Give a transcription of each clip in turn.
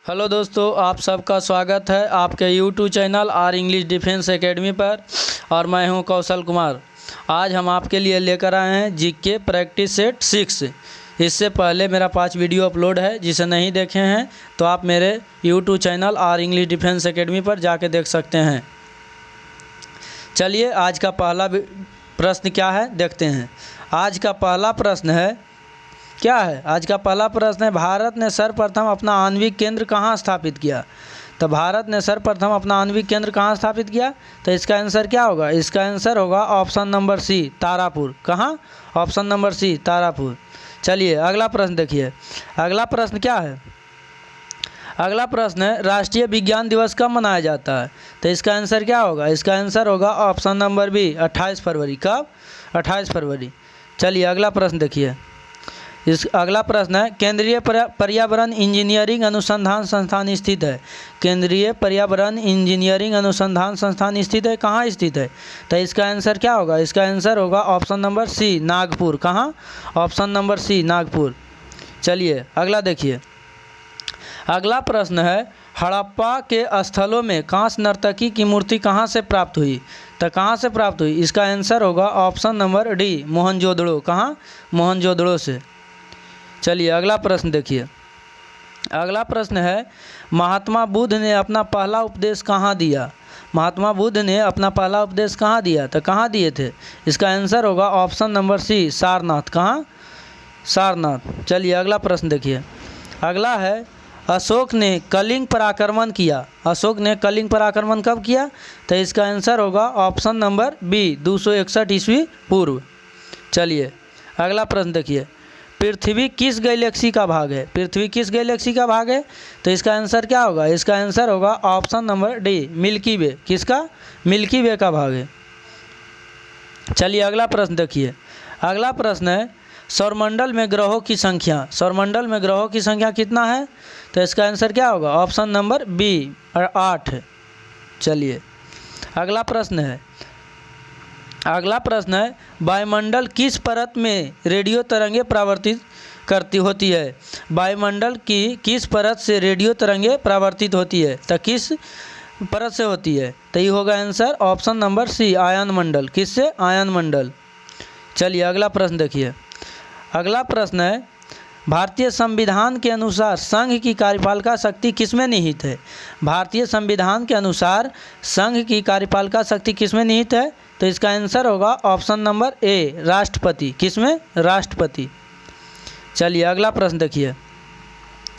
Hello दोस्तों, आप सबका स्वागत है आपके YouTube channel are English defence academy पर। और मैं हूं कौशल कुमार। आज हम आपके लिए लेकर आए हैं जीके प्रैक्टिस सेट 6। इससे पहले मेरा 5 वीडियो अपलोड है, जिसे नहीं देखे हैं तो आप मेरे YouTube channel are English defence academy पर जाके देख सकते हैं। चलिए, आज का पहला प्रश्न क्या है देखते हैं। आज का पहला प्रश्न है, क्या है आज का पहला प्रश्न है, भारत ने सर्वप्रथम अपना आणविक केंद्र कहाँ स्थापित किया। तो भारत ने सर्वप्रथम अपना आणविक केंद्र कहाँ स्थापित किया, तो इसका आंसर क्या होगा। इसका आंसर होगा ऑप्शन नंबर सी, तारापुर। कहाँ? Option number C, Tarapur. चलिए अगला प्रश्न देखिए। अगला प्रश्न क्या है? अगला प्रश्न है, राष्ट्रीय विज्ञान दिवस कब मनाया जाता है। तो इसका आंसर क्या होगा। इसका आंसर होगा ऑप्शन नंबर बी, 28 फरवरी। कब? 28 फरवरी। चलिए अगला प्रश्न देखिए। अगला प्रश्न है, केंद्रीय पर्यावरण इंजीनियरिंग अनुसंधान संस्थान स्थित है। केंद्रीय पर्यावरण इंजीनियरिंग अनुसंधान संस्थान स्थित है, कहाँ स्थित है। तो इसका आंसर क्या होगा। इसका आंसर होगा ऑप्शन नंबर सी, नागपुर। कहाँ? Option number C, Nagpur. चलिए अगला देखिए। अगला प्रश्न है, हड़प्पा के स्थलों में कांस्य नर्तकी की मूर्ति कहाँ से प्राप्त हुई। तो कहाँ से प्राप्त हुई। इसका आंसर होगा ऑप्शन नंबर डी, मोहनजोदड़ो। कहाँ? मोहनजोदड़ो से। चलिए अगला प्रश्न देखिए। अगला प्रश्न है, महात्मा बुद्ध ने अपना पहला उपदेश कहाँ दिया। महात्मा बुद्ध ने अपना पहला उपदेश कहाँ दिया। तो कहाँ दिए थे। इसका आंसर होगा ऑप्शन नंबर सी, सारनाथ। कहाँ? सारनाथ। चलिए अगला प्रश्न देखिए। अगला है, अशोक ने कलिंग पर आक्रमण किया। अशोक ने कलिंग पर आक्रमण कब किया। तो इसका आंसर होगा ऑप्शन नंबर बी, 261 ईस्वी पूर्व। चलिए अगला प्रश्न देखिए। पृथ्वी किस गैलेक्सी का भाग है। पृथ्वी किस गैलेक्सी का भाग है। तो इसका आंसर क्या होगा। इसका आंसर होगा ऑप्शन नंबर डी, मिल्की वे। किसका? मिल्की वे का भाग है। चलिए अगला प्रश्न देखिए। अगला प्रश्न है, सौरमंडल में ग्रहों की संख्या। सौरमंडल में ग्रहों की संख्या कितना है। तो इसका आंसर क्या होगा। ऑप्शन नंबर बी, 8 है। चलिए अगला प्रश्न है। अगला प्रश्न है, वायुमंडल किस परत में रेडियो तरंगे परावर्तित करती होती है। वायुमंडल की किस परत से रेडियो तरंगे परावर्तित होती है। तो किस परत से होती है। तो ये होगा आंसर ऑप्शन नंबर सी, आयन मंडल। किससे? आयन मंडल। चलिए अगला प्रश्न देखिए। अगला प्रश्न है, भारतीय संविधान के अनुसार संघ की कार्यपालिका शक्ति किसमें निहित है। भारतीय संविधान के अनुसार संघ की कार्यपालिका शक्ति किसमें निहित है। तो इसका आंसर होगा ऑप्शन नंबर ए, राष्ट्रपति। किसमें? राष्ट्रपति। चलिए अगला प्रश्न देखिए।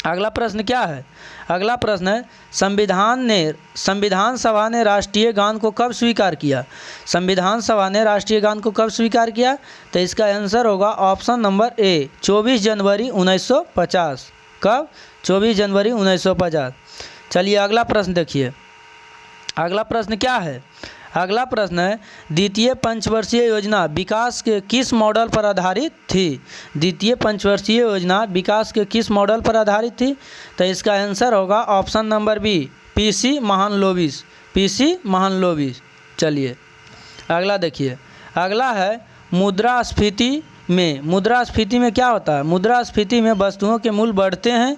अगला प्रश्न क्या है। अगला प्रश्न है, संविधान सभा ने राष्ट्रीय गान को कब स्वीकार किया। संविधान सभा ने राष्ट्रीय गान को कब स्वीकार किया। तो इसका आंसर होगा ऑप्शन नंबर ए, 24 जनवरी 1950। कब? 24 जनवरी 1950। चलिए अगला प्रश्न देखिए। अगला प्रश्न क्या है। अगला प्रश्न है, द्वितीय पंचवर्षीय योजना विकास के किस मॉडल पर आधारित थी। द्वितीय पंचवर्षीय योजना विकास के किस मॉडल पर आधारित थी। तो इसका आंसर होगा option number B, PC Mahalanobis. PC Mahalanobis. चलिए अगला देखिए। अगला है, मुद्रास्फीति में क्या होता है। मुद्रास्फीति में वस्तुओं के मूल्य बढ़ते हैं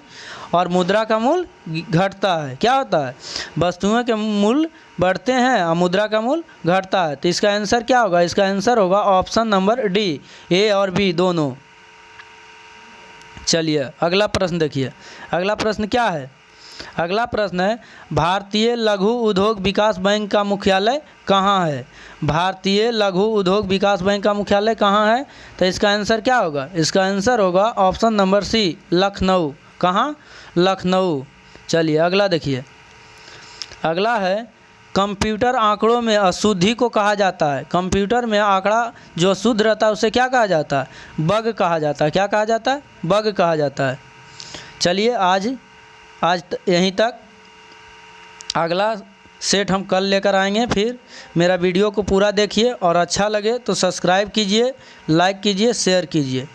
और मुद्रा का मूल्य घटता है। क्या होता है। वस्तुओं के मूल्य बढ़ते हैं और मुद्रा का मूल्य घटता है। तो इसका आंसर क्या होगा। इसका आंसर होगा ऑप्शन नंबर डी, ए और बी दोनों। चलिए अगला प्रश्न देखिए। अगला प्रश्न क्या है। अगला प्रश्न है, भारतीय लघु उद्योग विकास बैंक का मुख्यालय कहाँ है। भारतीय लघु उद्योग विकास बैंक का मुख्यालय कहाँ है। तो इसका आंसर क्या होगा। इसका आंसर होगा ऑप्शन नंबर सी, लखनऊ। कहाँ? लखनऊ। चलिए अगला देखिए। अगला है, कंप्यूटर आंकड़ों में अशुद्धि को कहा जाता है। कंप्यूटर में आंकड़ा जो अशुद्ध रहता है उसे क्या कहा जाता है। बग कहा जाता है। क्या कहा जाता है। बग कहा जाता है। चलिए आज यहीं तक। अगला सेट हम कल लेकर आएंगे। फिर मेरा वीडियो को पूरा देखिए और अच्छा लगे तो सब्सक्राइब कीजिए, लाइक कीजिए, शेयर कीजिए।